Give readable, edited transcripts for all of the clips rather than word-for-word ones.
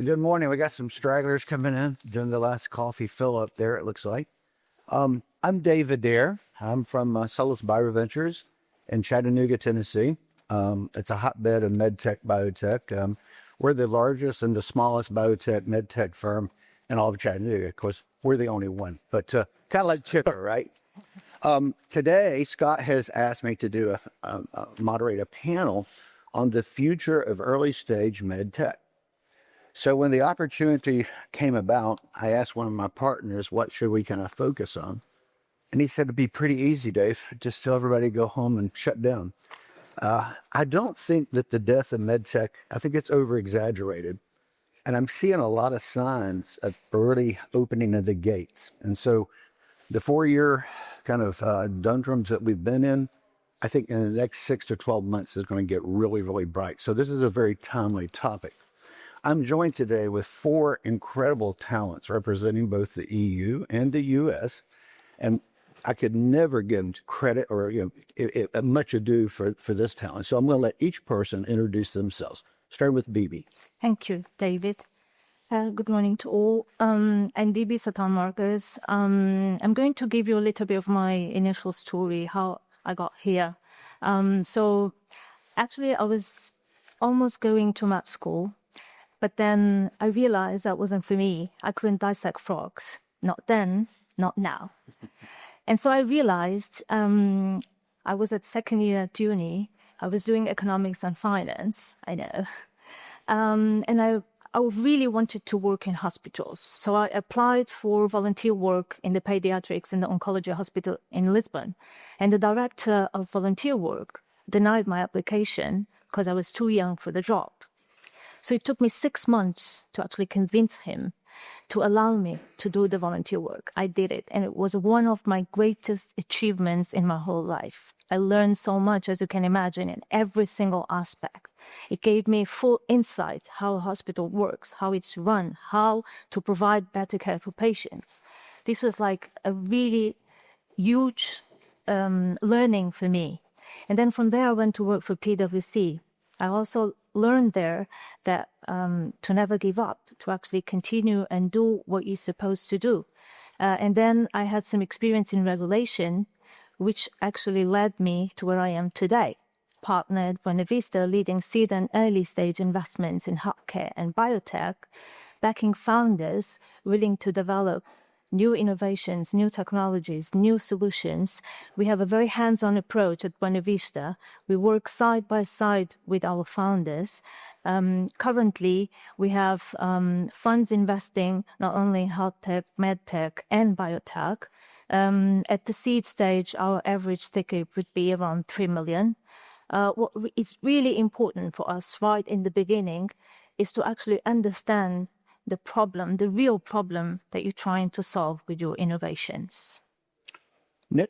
Good morning. We got some stragglers coming in during the last coffee fill up there, it looks like. I'm Dave Adair. I'm from Solas BioVentures in Chattanooga, Tennessee. It's a hotbed of medtech biotech. We're the largest and the smallest biotech medtech firm in all of Chattanooga. Of course, we're the only one, but kind of like Chipper, right? Today, Scott has asked me to do moderate a panel on the future of early stage medtech. So when the opportunity came about, I asked one of my partners, what should we kind of focus on? And he said, it'd be pretty easy, Dave. Just tell everybody to go home and shut down. I don't think that the death of medtech, I think it's over exaggerated. And I'm seeing a lot of signs of early opening of the gates. And so the 4-year kind of doldrums that we've been in, I think in the next 6 to 12 months is going to get really, really bright. So this is a very timely topic. I'm joined today with 4 incredible talents representing both the EU and the US, and I could never give them credit or much ado for this talent. So I'm going to let each person introduce themselves, starting with Bibi. Thank you, David. Good morning to all. I'm Bibi Sattar Marques. I'm going to give you a little bit of my initial story, how I got here. So actually, I was almost going to med school. But then I realized that wasn't for me. I couldn't dissect frogs. Not then, not now. And so I realized I was at second year at uni. I was doing economics and finance, I know. And I really wanted to work in hospitals. So I applied for volunteer work in the pediatrics and the oncology hospital in Lisbon. And the director of volunteer work denied my application because I was too young for the job. So it took me 6 months to actually convince him to allow me to do the volunteer work. I did it, and it was one of my greatest achievements in my whole life. I learned so much, as you can imagine, in every single aspect. It gave me full insight how a hospital works, how it's run, how to provide better care for patients. This was like a really huge learning for me. And then from there, I went to work for PwC. I also learned there that to never give up, to actually continue and do what you're supposed to do. And then I had some experience in regulation, which actually led me to where I am today. Partnered Buenavista, leading seed and early stage investments in healthcare and biotech, backing founders willing to develop new innovations, new technologies, new solutions. We have a very hands-on approach at Buenavista. We work side by side with our founders. Currently, we have funds investing not only in health tech, med tech, and biotech. At the seed stage, our average ticket would be around 3 million. What is really important for us right in the beginning is to actually understand the problem, the real problem that you're trying to solve with your innovations. Nick?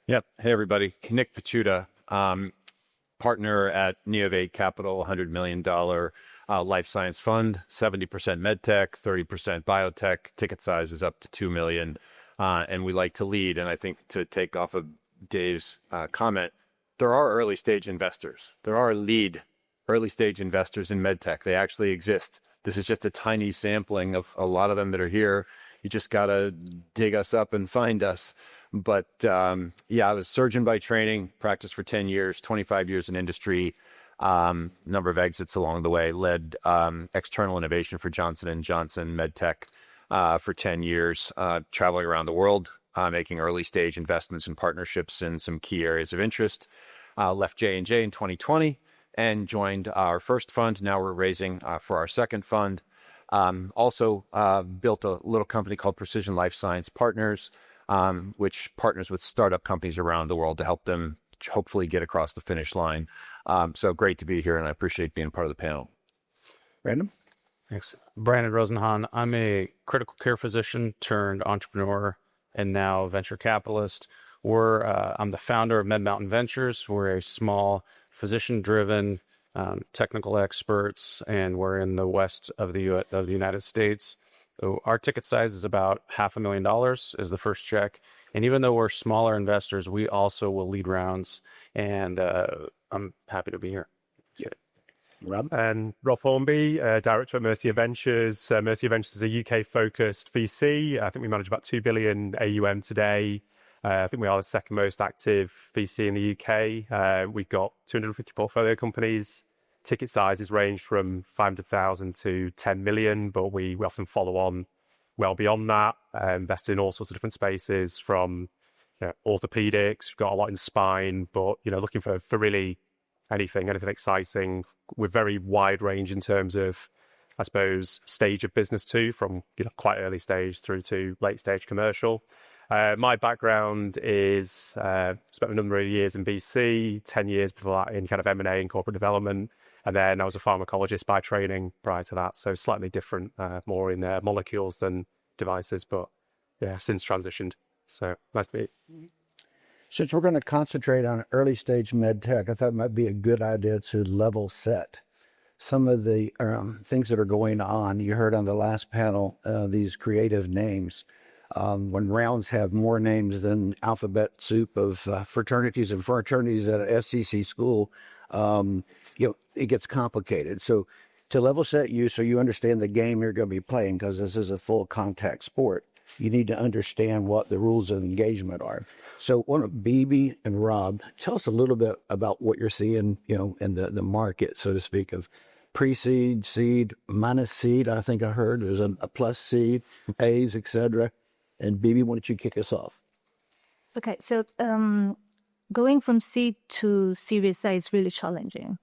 Yep. Hey, everybody. Nick Pachuda, partner at Neovate Capital, $100 million life science fund, 70% medtech, 30% biotech. Ticket size is up to 2 million. And we like to lead. And I think to take off of Dave's comment, there are early stage investors. There are lead early stage investors in medtech. They actually exist. This is just a tiny sampling of a lot of them that are here. You just got to dig us up and find us. But yeah, I was surgeon by training, practiced for 10 years, 25 years in industry, number of exits along the way, led external innovation for Johnson & Johnson MedTech for 10 years, traveling around the world, making early stage investments and partnerships in some key areas of interest. Left J&J in 2020. And joined our first fund. Now we're raising for our second fund. Also built a little company called Precision Life Science Partners, which partners with startup companies around the world to help them hopefully get across the finish line. So great to be here, and I appreciate being part of the panel. Branden? Thanks. Branden Rosenhan. I'm a critical care physician turned entrepreneur and now venture capitalist. I'm the founder of MedMountain Ventures. We're a small physician-driven technical experts, and we're in the west of the United States. So our ticket size is about $500,000 is the first check. And even though we're smaller investors, we also will lead rounds. And I'm happy to be here. Get it. Rob? And Rob Hornby, director at Mercia Ventures. Mercia Ventures is a UK-focused VC. I think we manage about 2 billion AUM today. I think we are the second most active VC in the UK. We've got 250 portfolio companies. Ticket sizes range from 500,000 to 10 million, but we often follow on well beyond that, invest in all sorts of different spaces from orthopedics. We've got a lot in spine, but looking for really anything exciting. We're very wide range in terms of, I suppose, stage of business too, from quite early stage through to late stage commercial. My background is spent a number of years in VC, 10 years before that in kind of M&A and corporate development. And then I was a pharmacologist by training prior to that. So slightly different, more in molecules than devices, but yeah, since transitioned. So nice to meet you. Since we're going to concentrate on early stage med tech, I thought it might be a good idea to level set some of the things that are going on. You heard on the last panel these creative names. When rounds have more names than alphabet soup of fraternities and fraternities at an SEC school, it gets complicated. So to level set you so you understand the game you're going to be playing, because this is a full contact sport, you need to understand what the rules of engagement are. So Bibi and Rob, tell us a little bit about what you're seeing, in the market, so to speak, of pre-seed, seed, minus seed. I think I heard there's a plus seed, A's, etc. And Bibi, why don't you kick us off? Okay, so going from seed to Series A is really challenging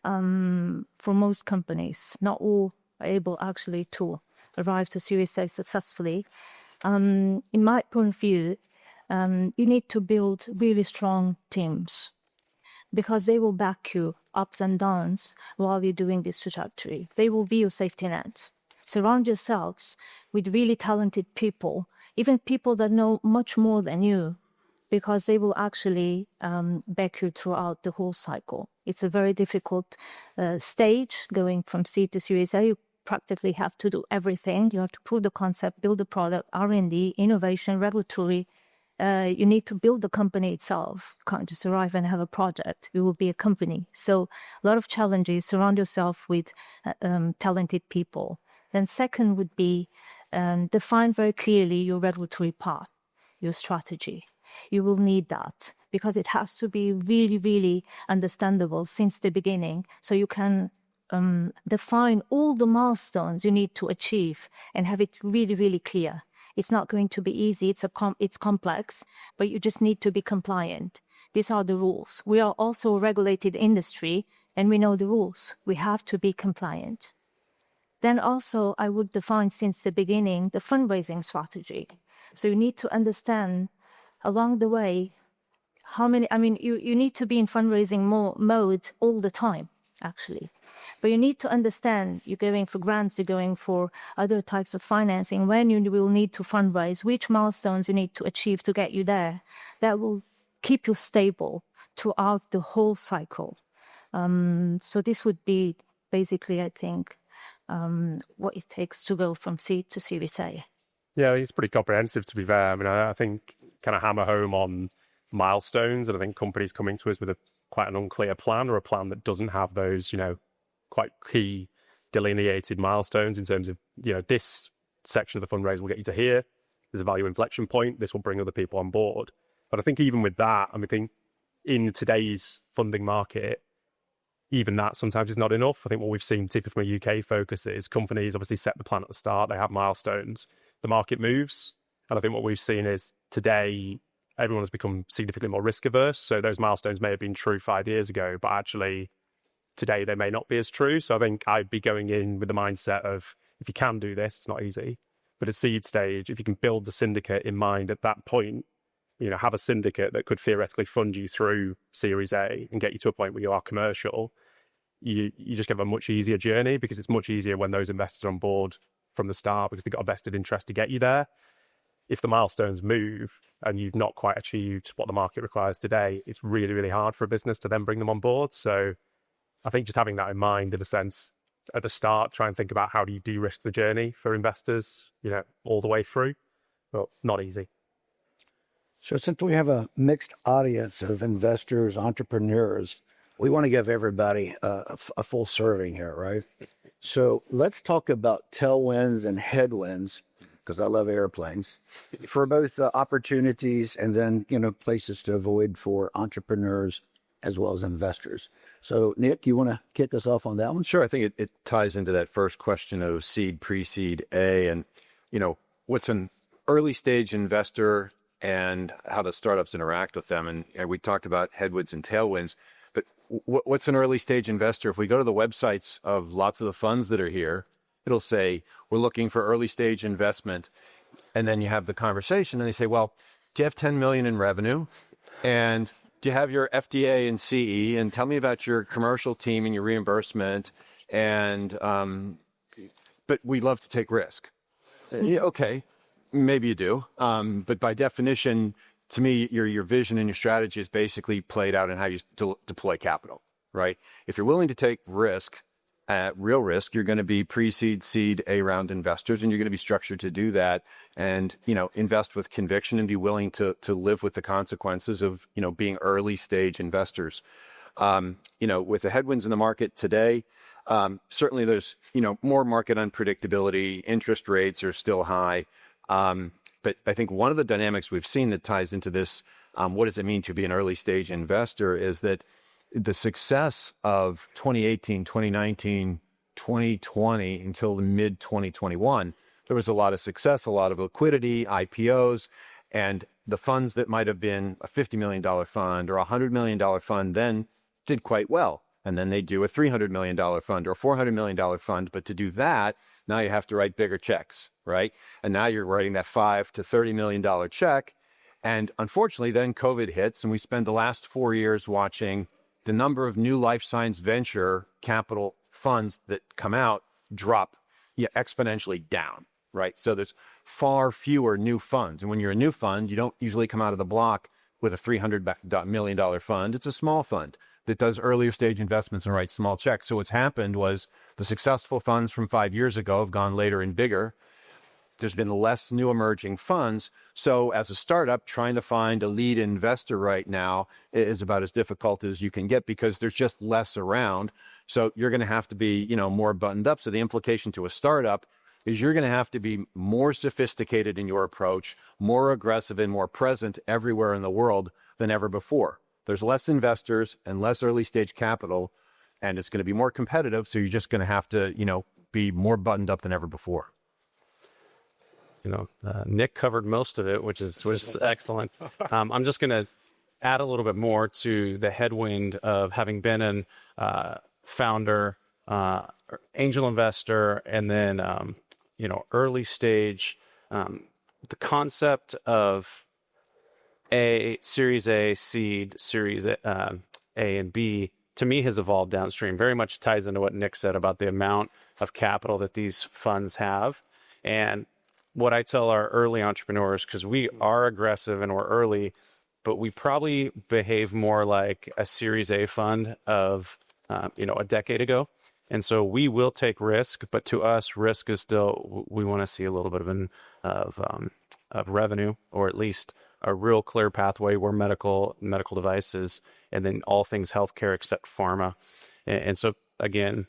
for most companies. Not all are able actually to arrive to Series A successfully. In my point of view, you need to build really strong teams because they will back you ups and downs while you're doing this trajectory. They will be your safety net. Surround yourselves with really talented people, even people that know much more than you, because they will actually back you throughout the whole cycle. It's a very difficult stage going from seed to Series A. You practically have to do everything. You have to prove the concept, build the product, R&D, innovation, regulatory. You need to build the company itself. You can't just arrive and have a project. You will be a company. So a lot of challenges. Surround yourself with talented people. Then second would be define very clearly your regulatory path, your strategy. You will need that because it has to be really, really understandable since the beginning, so you can define all the milestones you need to achieve and have it really, really clear. It's not going to be easy. It's complex, but you just need to be compliant. These are the rules. We are also a regulated industry, and we know the rules. We have to be compliant. Then also, I would define since the beginning the fundraising strategy. So you need to understand along the way you need to be in fundraising mode all the time, actually. But you need to understand you're going for grants, you're going for other types of financing, when you will need to fundraise, which milestones you need to achieve to get you there. That will keep you stable throughout the whole cycle. So this would be basically, I think, what it takes to go from seed to Series A. Yeah, it's pretty comprehensive, to be fair. I mean, I think kind of hammer home on milestones, and I think companies coming to us with quite an unclear plan or a plan that doesn't have those, quite key delineated milestones in terms of, this section of the fundraise will get you to here. There's a value inflection point. This will bring other people on board. But I think even with that, I think in today's funding market, even that sometimes is not enough. I think what we've seen typically from a UK focus is companies obviously set the plan at the start. They have milestones. The market moves. And I think what we've seen is today, everyone has become significantly more risk averse. So those milestones may have been true 5 years ago, but actually today they may not be as true. So I think I'd be going in with the mindset of, if you can do this, it's not easy, but at seed stage, if you can build the syndicate in mind at that point, have a syndicate that could theoretically fund you through Series A and get you to a point where you are commercial, you just have a much easier journey, because it's much easier when those investors are on board from the start because they've got a vested interest to get you there. If the milestones move and you've not quite achieved what the market requires today, it's really, really hard for a business to then bring them on board. So I think just having that in mind, in a sense, at the start, try and think about how do you de-risk the journey for investors, all the way through. Well, not easy. So since we have a mixed audience of investors, entrepreneurs, we want to give everybody a full serving here, right? So let's talk about tailwinds and headwinds, because I love airplanes, for both opportunities and then, places to avoid for entrepreneurs as well as investors. So Nick, you want to kick us off on that one? Sure. I think it ties into that first question of seed, pre-seed, A, and, what's an early stage investor and how the startups interact with them. And we talked about headwinds and tailwinds, but what's an early stage investor? If we go to the websites of lots of the funds that are here, it'll say, we're looking for early stage investment. And then you have the conversation and they say, well, do you have 10 million in revenue? And do you have your FDA and CE? And tell me about your commercial team and your reimbursement. And, but we love to take risk. Yeah, okay, maybe you do. But by definition, to me, your vision and your strategy is basically played out in how you deploy capital, right? If you're willing to take risk, real risk, you're going to be pre-seed, seed, A-round investors, and you're going to be structured to do that and, invest with conviction and be willing to live with the consequences of, being early stage investors. With the headwinds in the market today, certainly there's, more market unpredictability. Interest rates are still high. But I think one of the dynamics we've seen that ties into this, what does it mean to be an early stage investor, is that the success of 2018, 2019, 2020 until the mid 2021, there was a lot of success, a lot of liquidity, IPOs, and the funds that might have been a $50 million fund or a $100 million fund then did quite well. And then they do a $300 million fund or a $400 million fund. But to do that, now you have to write bigger checks, right? And now you're writing that $5 to $30 million check. And unfortunately, then COVID hits, and we spend the last 4 years watching the number of new life science venture capital funds that come out drop exponentially down, right? So there's far fewer new funds. And when you're a new fund, you don't usually come out of the block with a $300 million fund. It's a small fund that does earlier stage investments and writes small checks. So what's happened was the successful funds from 5 years ago have gone later and bigger. There's been less new emerging funds. So as a startup, trying to find a lead investor right now is about as difficult as you can get because there's just less around. So you're going to have to be, more buttoned up. So the implication to a startup is you're going to have to be more sophisticated in your approach, more aggressive and more present everywhere in the world than ever before. There's less investors and less early stage capital, and it's going to be more competitive. So you're just going to have to, be more buttoned up than ever before. Nick covered most of it, which is excellent. I'm just going to add a little bit more to the headwind of having been an founder, angel investor, and then early stage. The concept of Series A, seed, Series A and B, to me has evolved downstream. Very much ties into what Nick said about the amount of capital that these funds have, and what I tell our early entrepreneurs, because we are aggressive and we're early, but we probably behave more like a Series A fund of, a decade ago. And so we will take risk, but to us, risk is still, we want to see a little bit of revenue, or at least a real clear pathway where medical devices, and then all things healthcare except pharma. And so again,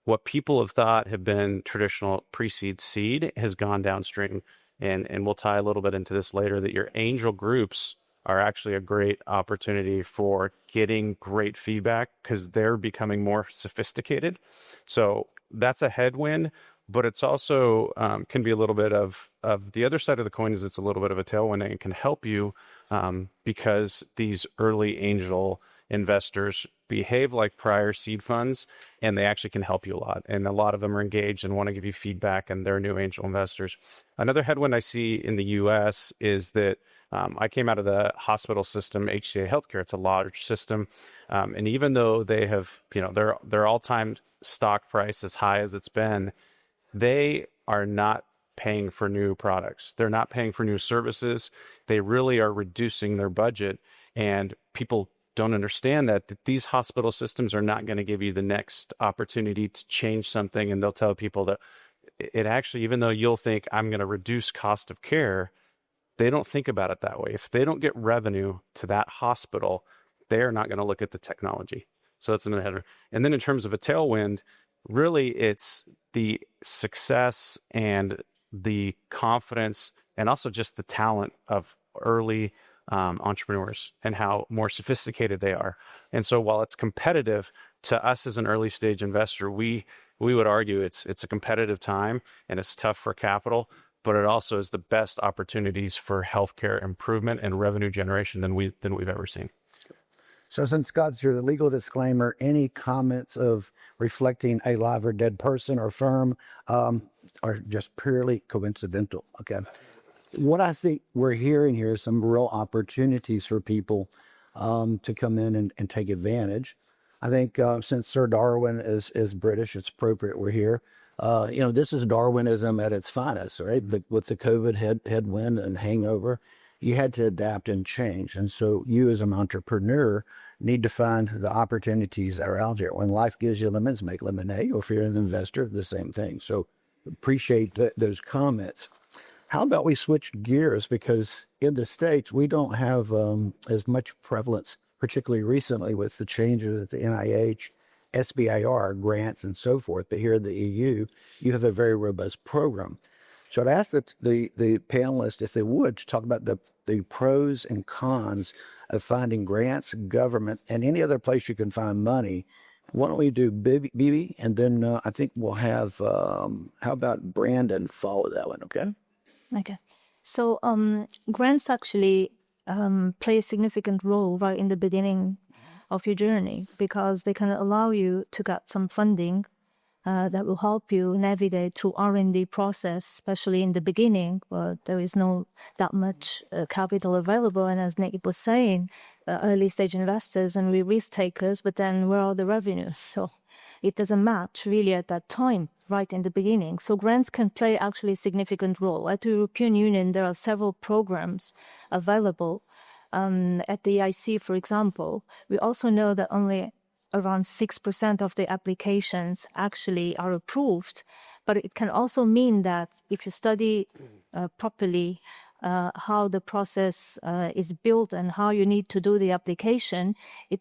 what people have thought have been traditional pre-seed seed has gone downstream. And we'll tie a little bit into this later, that your angel groups are actually a great opportunity for getting great feedback because they're becoming more sophisticated. So that's a headwind, but it's also can be a little bit of the other side of the coin. Is it's a little bit of a tailwind and can help you because these early angel investors behave like prior seed funds, and they actually can help you a lot. And a lot of them are engaged and want to give you feedback, and they're new angel investors. Another headwind I see in the US is that I came out of the hospital system, HCA Healthcare. It's a large system. And even though they have, their all-time stock price as high as it's been, they are not paying for new products. They're not paying for new services. They really are reducing their budget, and people don't understand that these hospital systems are not going to give you the next opportunity to change something. And they'll tell people that it actually, even though you'll think I'm going to reduce cost of care, they don't think about it that way. If they don't get revenue to that hospital, they're not going to look at the technology. So that's another header. And then in terms of a tailwind, really it's the success and the confidence and also just the talent of early entrepreneurs and how more sophisticated they are. And so while it's competitive to us as an early stage investor, we would argue it's a competitive time and it's tough for capital, but it also is the best opportunities for healthcare improvement and revenue generation than we've ever seen. So since Scott's your legal disclaimer, any comments of reflecting a live or dead person or firm are just purely coincidental, okay? What I think we're hearing here is some real opportunities for people to come in and take advantage. I think since Sir Darwin is British, it's appropriate we're here. This is Darwinism at its finest, right? With the COVID headwind and hangover, you had to adapt and change. And so you as an entrepreneur need to find the opportunities that are out there. When life gives you lemons, make lemonade. Or if you're an investor, the same thing. So appreciate those comments. How about we switch gears? Because in the States, we don't have as much prevalence, particularly recently with the changes at the NIH, SBIR grants and so forth. But here in the EU, you have a very robust program. So I'd ask the panelists, if they would, to talk about the pros and cons of finding grants, government, and any other place you can find money. Why don't we do Bibi, and then I think we'll have, how about Branden follow that one, okay? Okay. So grants actually play a significant role right in the beginning of your journey because they can allow you to get some funding that will help you navigate through R&D process, especially in the beginning where there is no that much capital available. And as Nick was saying, early stage investors and we risk takers, but then where are the revenues? So it doesn't match really at that time, right in the beginning. So grants can play actually a significant role. At the European Union, there are several programs available. At the EIC, for example, we also know that only around 6% of the applications actually are approved. But it can also mean that if you study properly how the process is built and how you need to do the application, it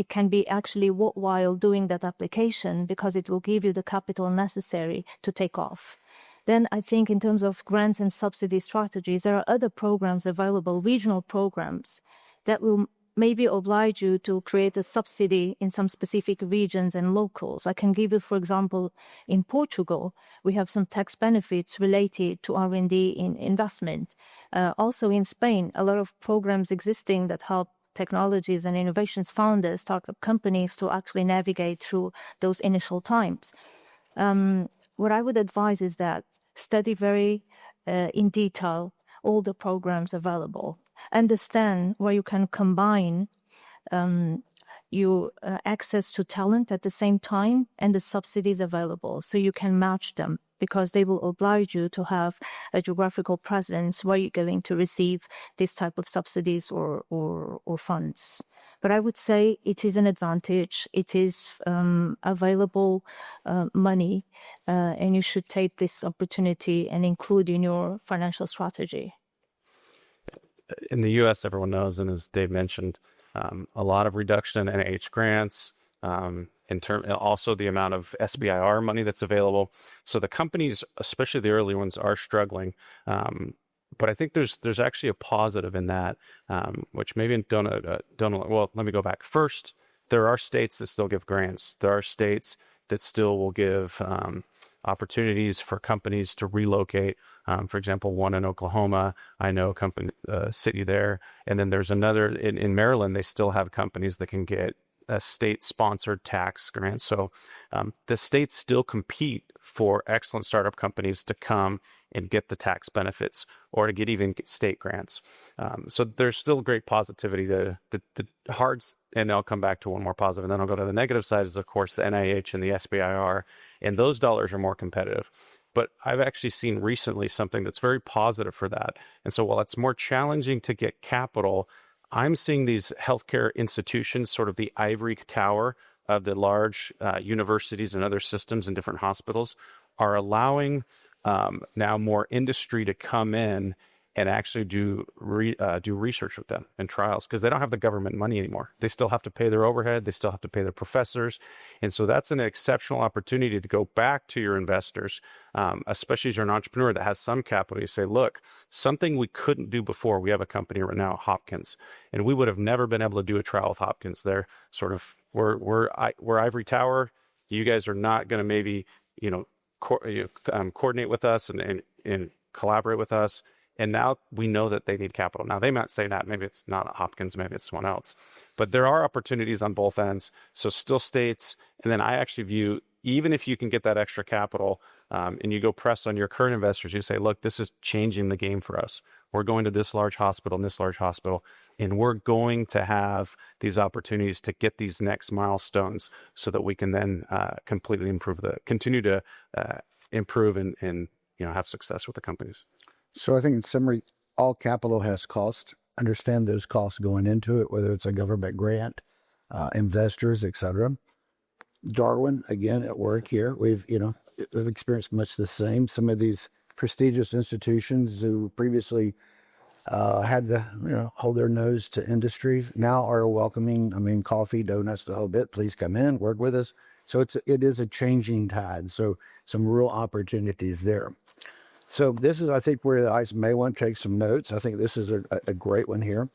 can be actually worthwhile doing that application because it will give you the capital necessary to take off. Then I think in terms of grants and subsidy strategies, there are other programs available, regional programs, that will maybe oblige you to create a subsidy in some specific regions and locals. I can give you, for example, in Portugal, we have some tax benefits related to R&D in investment. Also in Spain, a lot of programs existing that help technologies and innovations founders, startup companies to actually navigate through those initial times. What I would advise is that study very in detail all the programs available. Understand where you can combine your access to talent at the same time and the subsidies available so you can match them because they will oblige you to have a geographical presence where you're going to receive this type of subsidies or funds. But I would say it is an advantage. It is available money and you should take this opportunity and include in your financial strategy. In the U.S., everyone knows, and as Dave mentioned, a lot of reduction in NIH grants, also the amount of SBIR money that's available. So the companies, especially the early ones, are struggling. But I think there's actually a positive in that, which maybe well, let me go back. First, there are states that still give grants. There are states that still will give opportunities for companies to relocate. For example, one in Oklahoma, I know a company, city there. And then there's another in Maryland, they still have companies that can get a state-sponsored tax grant. So the states still compete for excellent startup companies to come and get the tax benefits or to get even state grants. So there's still great positivity. The hards, and I'll come back to one more positive, and then I'll go to the negative side is, of course, the NIH and the SBIR, and those dollars are more competitive. But I've actually seen recently something that's very positive for that. And so while it's more challenging to get capital, I'm seeing these healthcare institutions, sort of the ivory tower of the large universities and other systems and different hospitals, are allowing now more industry to come in and actually do research with them and trials, because they don't have the government money anymore. They still have to pay their overhead. They still have to pay their professors. And so that's an exceptional opportunity to go back to your investors, especially as you're an entrepreneur that has some capital. You say, look, something we couldn't do before. We have a company right now, Hopkins, and we would have never been able to do a trial with Hopkins. They're sort of, we're ivory tower. You guys are not going to maybe, coordinate with us and collaborate with us. And now we know that they need capital. Now they might say that maybe it's not Hopkins, maybe it's someone else, but there are opportunities on both ends. So still states. And then I actually view, even if you can get that extra capital, and you go press on your current investors, you say, look, this is changing the game for us. We're going to this large hospital and this large hospital, and we're going to have these opportunities to get these next milestones so that we can then continue to improve and have success with the companies. So I think in summary, all capital has cost. Understand those costs going into it, whether it's a government grant, investors, etc. Darwin, again, at work here, we've experienced much the same. Some of these prestigious institutions who previously had to hold their nose to industry now are welcoming, coffee, donuts, the whole bit. Please come in, work with us. So it is a changing tide. So some real opportunities there. So this is, I think, where I may want to take some notes. I think this is a great one here.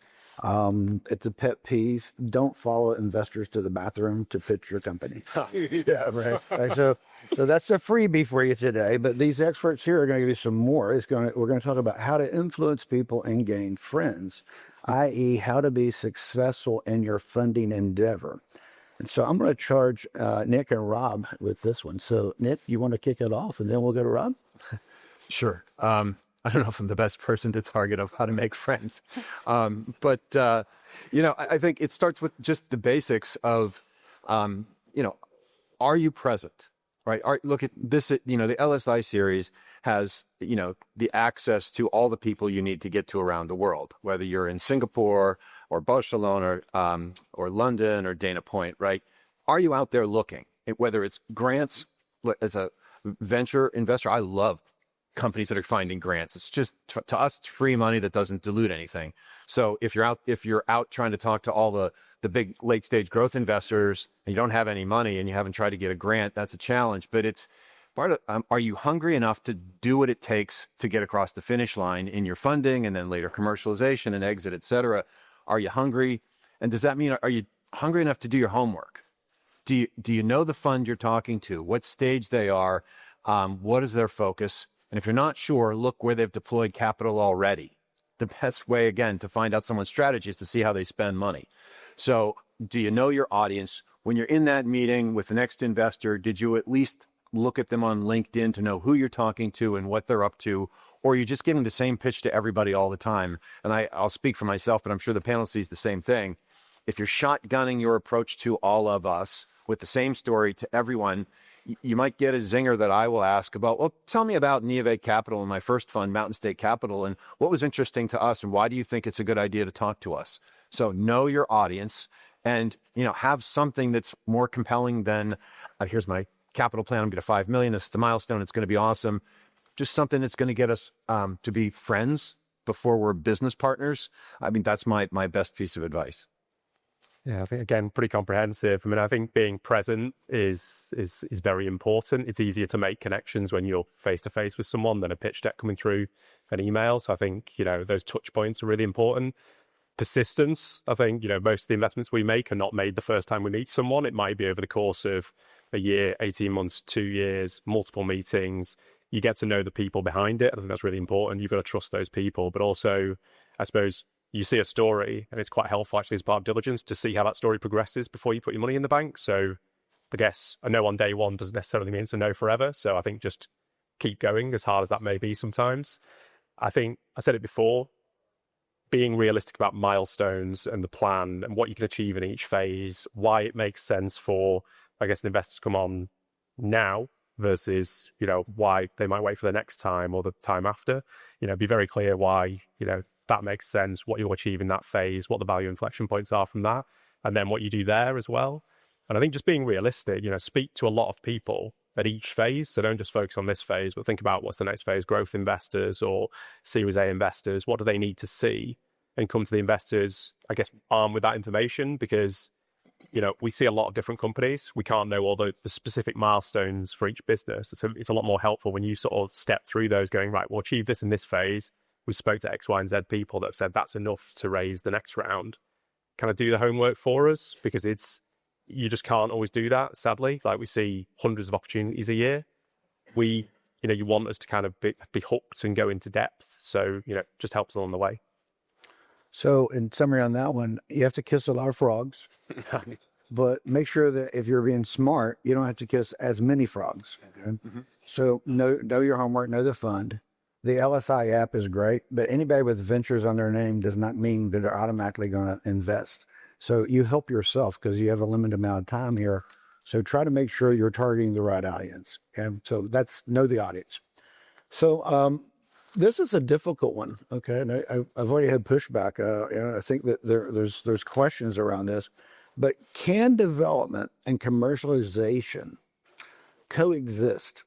It's a pet peeve. Don't follow investors to the bathroom to pitch your company. Yeah, right. So that's a freebie for you today. But these experts here are going to give you some more. We're going to talk about how to influence people and gain friends, i.e., how to be successful in your funding endeavor. And so I'm going to charge Nick and Rob with this one. So Nick, you want to kick it off, and then we'll go to Rob? Sure. I don't know if I'm the best person to target of how to make friends. But I think it starts with just the basics of, are you present, right? Look at this, the LSI series has, the access to all the people you need to get to around the world, whether you're in Singapore or Barcelona or London or Dana Point, right? Are you out there looking? Whether it's grants, as a venture investor, I love companies that are finding grants. It's just, to us, it's free money that doesn't dilute anything. So if you're out trying to talk to all the big late stage growth investors and you don't have any money and you haven't tried to get a grant, that's a challenge. But it's part of, are you hungry enough to do what it takes to get across the finish line in your funding and then later commercialization and exit, et cetera? Are you hungry? And does that mean, are you hungry enough to do your homework? Do you know the fund you're talking to, what stage they are, what is their focus? And if you're not sure, look where they've deployed capital already. The best way, again, to find out someone's strategy is to see how they spend money. So do you know your audience? When you're in that meeting with the next investor, did you at least look at them on LinkedIn to know who you're talking to and what they're up to? Or are you just giving the same pitch to everybody all the time? And I'll speak for myself, but I'm sure the panel sees the same thing. If you're shotgunning your approach to all of us with the same story to everyone, you might get a zinger that I will ask about, well, tell me about Neovate Capital and my first fund, Mountain State Capital, and what was interesting to us and why do you think it's a good idea to talk to us? So know your audience and, have something that's more compelling than, here's my capital plan, I'm going to 5 million, this is the milestone, it's going to be awesome. Just something that's going to get us to be friends before we're business partners. That's my best piece of advice. Yeah, I think, again, pretty comprehensive. I think being present is very important. It's easier to make connections when you're face-to-face with someone than a pitch deck coming through an email. So I think, those touch points are really important. Persistence, I think, most of the investments we make are not made the first time we meet someone. It might be over the course of a year, 18 months, 2 years, multiple meetings. You get to know the people behind it. I think that's really important. You've got to trust those people. But also, I suppose, you see a story and it's quite helpful actually as part of diligence to see how that story progresses before you put your money in the bank. So I guess a no on day one doesn't necessarily mean it's a no forever. So I think just keep going, as hard as that may be sometimes. I think I said it before, being realistic about milestones and the plan and what you can achieve in each phase, why it makes sense for, I guess, an investor to come on now versus, why they might wait for the next time or the time after. Be very clear why, that makes sense, what you'll achieve in that phase, what the value inflection points are from that, and then what you do there as well. And I think just being realistic, speak to a lot of people at each phase. So don't just focus on this phase, but think about what's the next phase, growth investors or Series A investors. What do they need to see? And come to the investors, I guess, armed with that information, because, you know, we see a lot of different companies. We can't know all the specific milestones for each business. It's a lot more helpful when you sort of step through those going, right, we'll achieve this in this phase. We spoke to X, Y, and Z people that have said that's enough to raise the next round. Kind of do the homework for us, because you just can't always do that, sadly. Like, we see hundreds of opportunities a year. You want us to kind of be hooked and go into depth. So, you know, just helps along the way. So in summary on that one, you have to kiss a lot of frogs, but make sure that if you're being smart, you don't have to kiss as many frogs. Okay? Mm-hmm. So know your homework, know the fund. The LSI app is great, but anybody with ventures on their name does not mean that they're automatically going to invest. So you help yourself, because you have a limited amount of time here. So try to make sure you're targeting the right audience. And so that's know the audience. So this is a difficult one, okay? And I've already had pushback. I think that there's questions around this. But can development and commercialization coexist?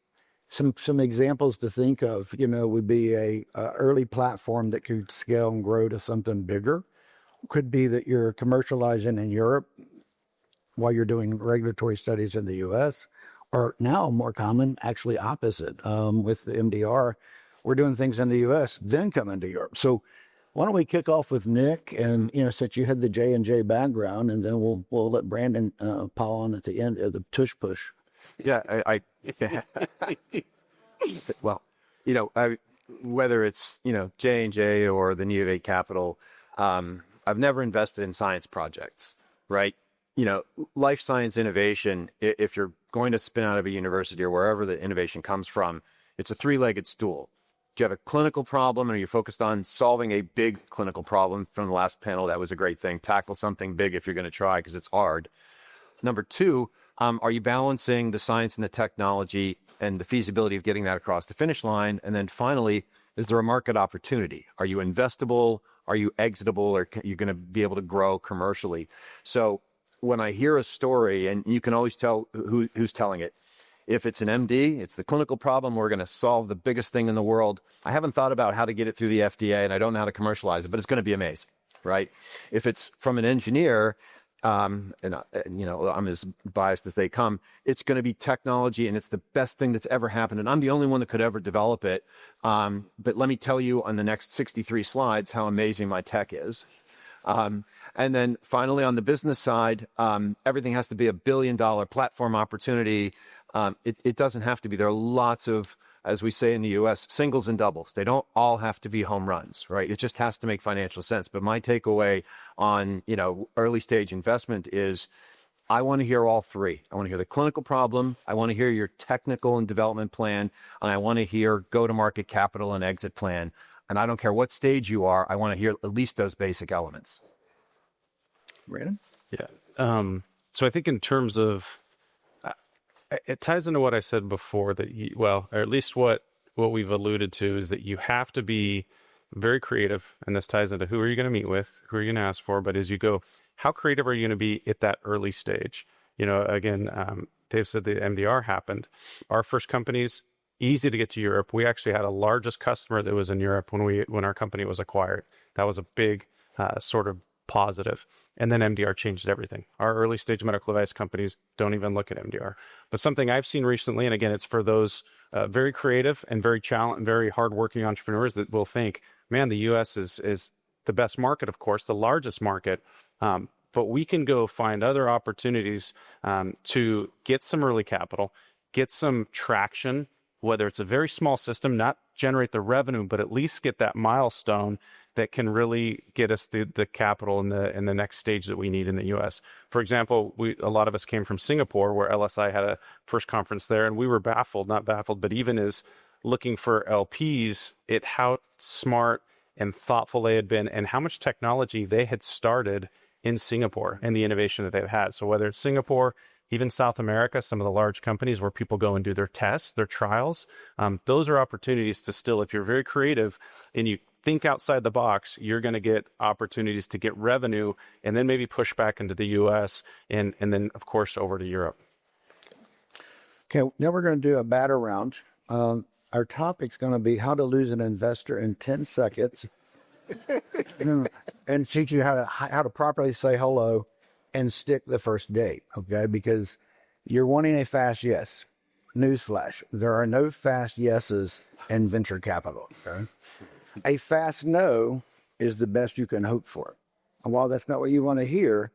Some examples to think of, would be a early platform that could scale and grow to something bigger. Could be that you're commercializing in Europe while you're doing regulatory studies in the U.S. Or now more common, actually opposite, with the MDR. We're doing things in the U.S., then come into Europe. So why don't we kick off with Nick, and since you had the J&J background, and then we'll let Branden pile on at the end of the tush push. Yeah, well, whether it's J&J or the New of A Capital, I've never invested in science projects, right? Life science innovation, if you're going to spin out of a university or wherever the innovation comes from, it's a three-legged stool. Do you have a clinical problem, or are you focused on solving a big clinical problem? From the last panel, that was a great thing. Tackle something big if you're going to try, because it's hard. Number two, are you balancing the science and the technology and the feasibility of getting that across the finish line? And then finally, is there a market opportunity? Are you investable? Are you exitable? Or are you going to be able to grow commercially? So when I hear a story, and you can always tell who's telling it. If it's an MD, it's the clinical problem, we're going to solve the biggest thing in the world. I haven't thought about how to get it through the FDA, and I don't know how to commercialize it, but it's going to be amazing, right? If it's from an engineer, I'm as biased as they come, it's going to be technology, and it's the best thing that's ever happened, and I'm the only one that could ever develop it. But let me tell you on the next 63 slides how amazing my tech is. And then finally, on the business side, everything has to be $1 billion platform opportunity. It doesn't have to be. There are lots of, as we say in the U.S., singles and doubles. They don't all have to be home runs, right? It just has to make financial sense. But my takeaway on, early stage investment is I want to hear all three. I want to hear the clinical problem. I want to hear your technical and development plan. And I want to hear go-to-market capital and exit plan. And I don't care what stage you are. I want to hear at least those basic elements. Branden? Yeah. So I think in terms of, it ties into what I said before, that or at least what we've alluded to, is that you have to be very creative, and this ties into who are you going to meet with, who are you going to ask for, but as you go, how creative are you going to be at that early stage? Again, Dave said the MDR happened. Our first companies, easy to get to Europe. We actually had a largest customer that was in Europe when our company was acquired. That was a big sort of positive. And then MDR changed everything. Our early stage medical device companies don't even look at MDR. But something I've seen recently, and again, it's for those very creative and very hardworking entrepreneurs that will think, man, the US is the best market, of course, the largest market. But we can go find other opportunities to get some early capital, get some traction, whether it's a very small system, not generate the revenue, but at least get that milestone that can really get us the capital in the next stage that we need in the U.S. For example, a lot of us came from Singapore, where LSI had a first conference there, and we were not baffled, but even as looking for LPs, at how smart and thoughtful they had been, and how much technology they had started in Singapore and the innovation that they've had. So whether it's Singapore, even South America, some of the large companies where people go and do their tests, their trials, those are opportunities to still, if you're very creative and you think outside the box, you're going to get opportunities to get revenue and then maybe push back into the U.S. and then, of course, over to Europe. Okay, now we're going to do a batter round. Our topic's going to be how to lose an investor in 10 seconds and teach you how to properly say hello and stick the first date, okay? Because you're wanting a fast yes. Newsflash, there are no fast yeses in venture capital, okay? A fast no is the best you can hope for. And while that's not what you want to hear,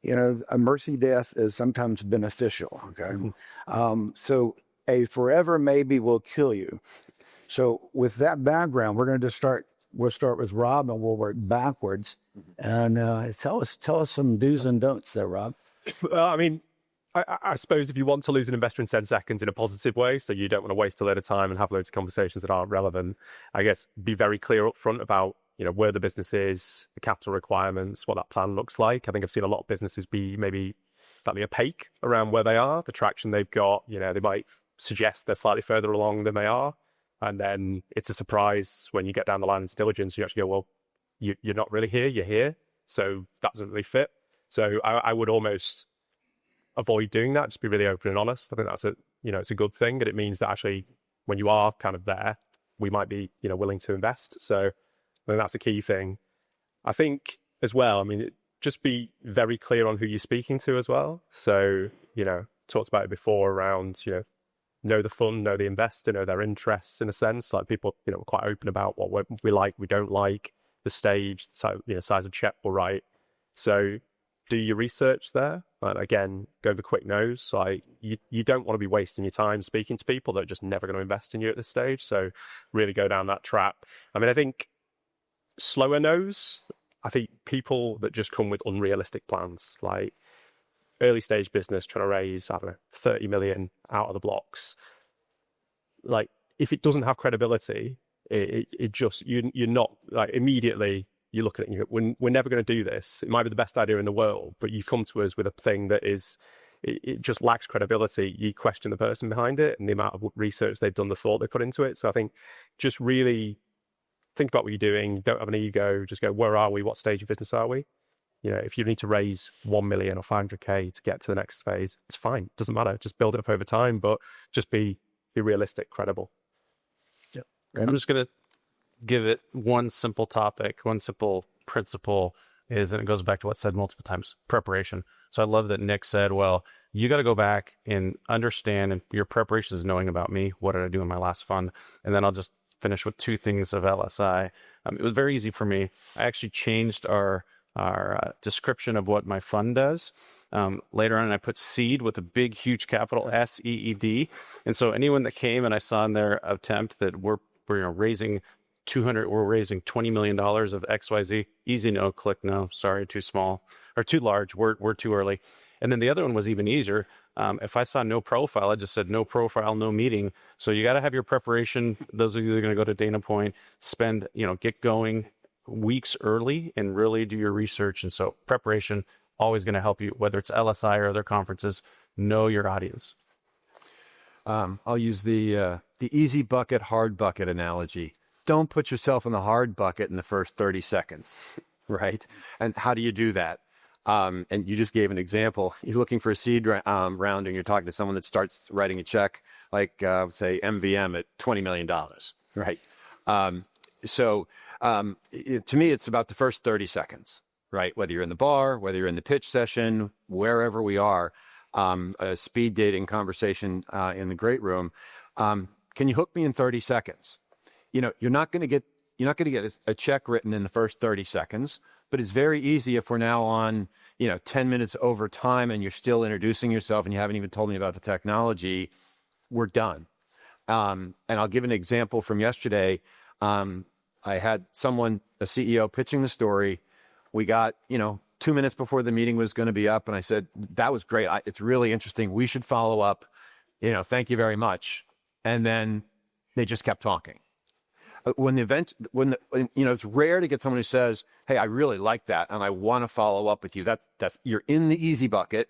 a mercy death is sometimes beneficial, okay? So a forever maybe will kill you. So with that background, we're going to we'll start with Rob and we'll work backwards. And tell us some do's and don'ts there, Rob. I mean, I suppose if you want to lose an investor in 10 seconds in a positive way, so you don't want to waste a load of time and have loads of conversations that aren't relevant, I guess be very clear up front about, where the business is, the capital requirements, what that plan looks like. I think I've seen a lot of businesses be maybe slightly opaque around where they are, the traction they've got. They might suggest they're slightly further along than they are. And then it's a surprise when you get down the line into diligence, you actually go, well, you're not really here, you're here. So that doesn't really fit. So I would almost avoid doing that. Just be really open and honest. I think that's it's a good thing. And it means that actually when you are kind of there, we might be, willing to invest. So I think that's a key thing. I think as well, just be very clear on who you're speaking to as well. So, talked about it before around, know the fund, know the investor, know their interests in a sense. Like people, are quite open about what we like, we don't like, the stage, so, size of check we'll write. So do your research there. Again, go over quick no's. Like you don't want to be wasting your time speaking to people that are just never going to invest in you at this stage. So really go down that trap. I think slower no's. I think people that just come with unrealistic plans, like early stage business trying to raise, 30 million out of the blocks. Like if it doesn't have credibility, it just, you're not like immediately you look at it and you go, we're never going to do this. It might be the best idea in the world, but you come to us with a thing that is, it just lacks credibility. You question the person behind it and the amount of research they've done, the thought they put into it. So I think just really think about what you're doing. Don't have an ego. Just go, where are we? What stage of business are we? If you need to raise 1 million or 500K to get to the next phase, it's fine. Doesn't matter. Just build it up over time, but just be realistic, credible. Yep. I'm just going to give it one simple topic, one simple principle and it goes back to what's said multiple times, preparation. So I love that Nick said, well, you got to go back and understand, and your preparation is knowing about me. What did I do in my last fund? And then I'll just finish with two things of LSI. It was very easy for me. I actually changed our description of what my fund does. Later on, I put seed with a big, huge capital SEED. And so anyone that came and I saw in their attempt that we're raising we're raising $20 million of XYZ, easy no, click no, sorry, too small, or too large, we're too early. And then the other one was even easier. If I saw no profile, I just said no profile, no meeting. So you got to have your preparation. Those of you that are going to go to Dana Point, get going weeks early and really do your research. And so preparation always going to help you, whether it's LSI or other conferences. Know your audience. I'll use the easy bucket, hard bucket analogy. Don't put yourself in the hard bucket in the first 30 seconds, right? And how do you do that? And you just gave an example. You're looking for a seed round and you're talking to someone that starts writing a check, like say MVM at $20 million, right? To me, it's about the first 30 seconds, right? Whether you're in the bar, whether you're in the pitch session, wherever we are, a speed dating conversation in the great room. Can you hook me in 30 seconds? You're not going to get a check written in the first 30 seconds, but it's very easy if we're now on, 10 minutes over time and you're still introducing yourself and you haven't even told me about the technology, we're done. And I'll give an example from yesterday. I had a CEO pitching the story. We got, 2 minutes before the meeting was going to be up. And I said, that was great. It's really interesting. We should follow up. Thank you very much. And then they just kept talking. It's rare to get someone who says, hey, I really like that. And I want to follow up with you. That's you're in the easy bucket.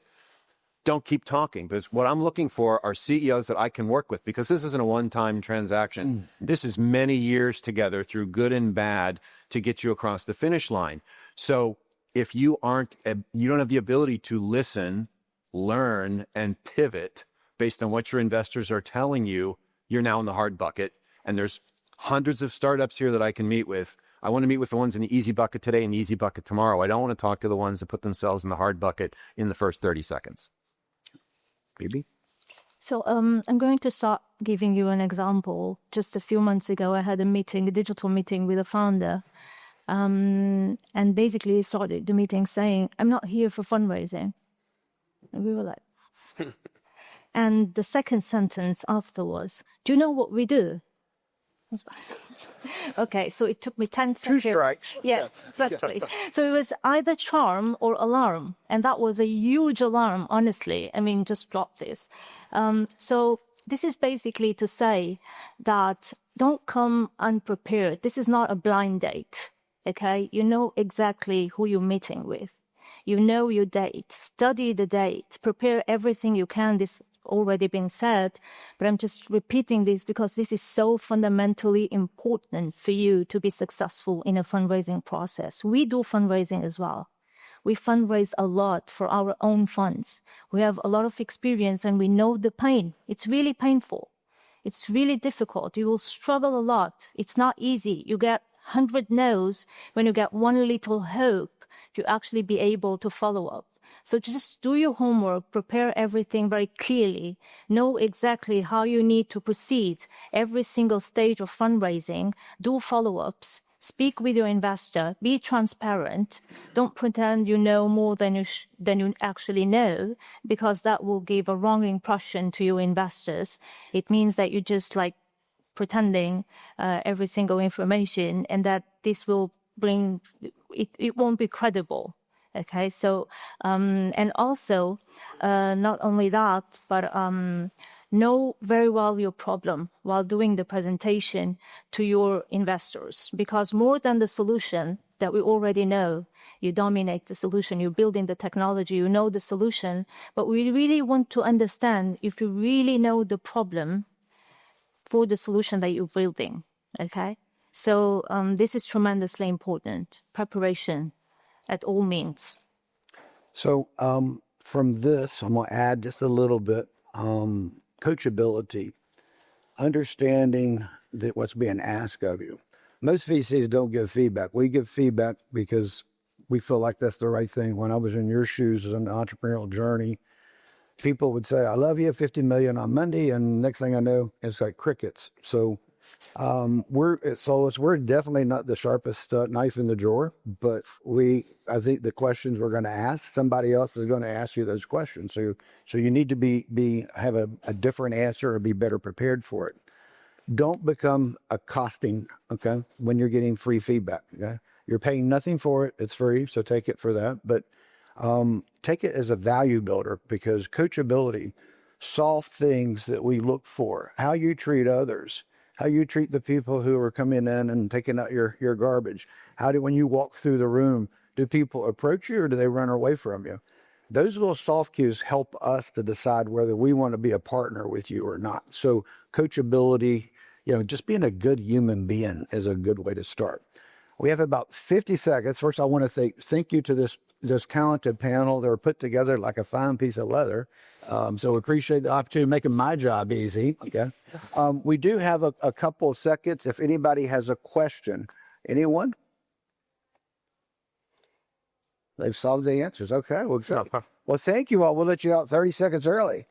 Don't keep talking, because what I'm looking for are CEOs that I can work with, because this isn't a one-time transaction. This is many years together through good and bad to get you across the finish line. So if you don't have the ability to listen, learn, and pivot based on what your investors are telling you, you're now in the hard bucket. And there's hundreds of startups here that I can meet with. I want to meet with the ones in the easy bucket today and the easy bucket tomorrow. I don't want to talk to the ones that put themselves in the hard bucket in the first 30 seconds. Bibi? So I'm going to start giving you an example. Just a few months ago, I had a digital meeting with a founder. And basically he started the meeting saying, I'm not here for fundraising. And we were like, and the second sentence after was, do you know what we do? Okay, so it took me 10 seconds. 2 strikes. Yeah, exactly. So it was either charm or alarm. And that was a huge alarm, honestly. I mean, just drop this. So this is basically to say that don't come unprepared. This is not a blind date, okay? You know exactly who you're meeting with. You know your date. Study the date. Prepare everything you can. This already been said, but I'm just repeating this because this is so fundamentally important for you to be successful in a fundraising process. We do fundraising as well. We fundraise a lot for our own funds. We have a lot of experience and we know the pain. It's really painful. It's really difficult. You will struggle a lot. It's not easy. You get 100 no's when you get one little hope to actually be able to follow up. So just do your homework, prepare everything very clearly, know exactly how you need to proceed every single stage of fundraising, do follow-ups, speak with your investor, be transparent, don't pretend you know more than you actually know, because that will give a wrong impression to your investors. It means that you're just like pretending every single information, and that this will bring, it won't be credible. Okay, so, and also, not only that, but know very well your problem while doing the presentation to your investors, because more than the solution that we already know, you dominate the solution, you're building the technology, you know the solution, but we really want to understand if you really know the problem for the solution that you're building, okay? So this is tremendously important, preparation at all means. So from this, I'm going to add just a little bit, coachability, understanding that what's being asked of you. Most VCs don't give feedback. We give feedback because we feel like that's the right thing. When I was in your shoes as an entrepreneurial journey, people would say, I love you, 50 million on Monday. And next thing I know, it's like crickets. So we're at Solas, we're definitely not the sharpest knife in the drawer, but I think the questions we're going to ask, somebody else is going to ask you those questions. So you need to have a different answer or be better prepared for it. Don't become accosting, okay, when you're getting free feedback, okay? You're paying nothing for it. It's free, so take it for that. But take it as a value builder, because coachability, soft things that we look for, how you treat others, how you treat the people who are coming in and taking out your garbage. When you walk through the room, do people approach you or do they run away from you? Those little soft cues help us to decide whether we want to be a partner with you or not. So coachability, just being a good human being is a good way to start. We have about 50 seconds. First, I want to thank you to this talented panel. They're put together like a fine piece of leather. So we appreciate the opportunity of making my job easy. Okay. We do have a couple of seconds. If anybody has a question, anyone? They've solved the answers. Okay. Well, good. Well, thank you all. We'll let you out 30 seconds early.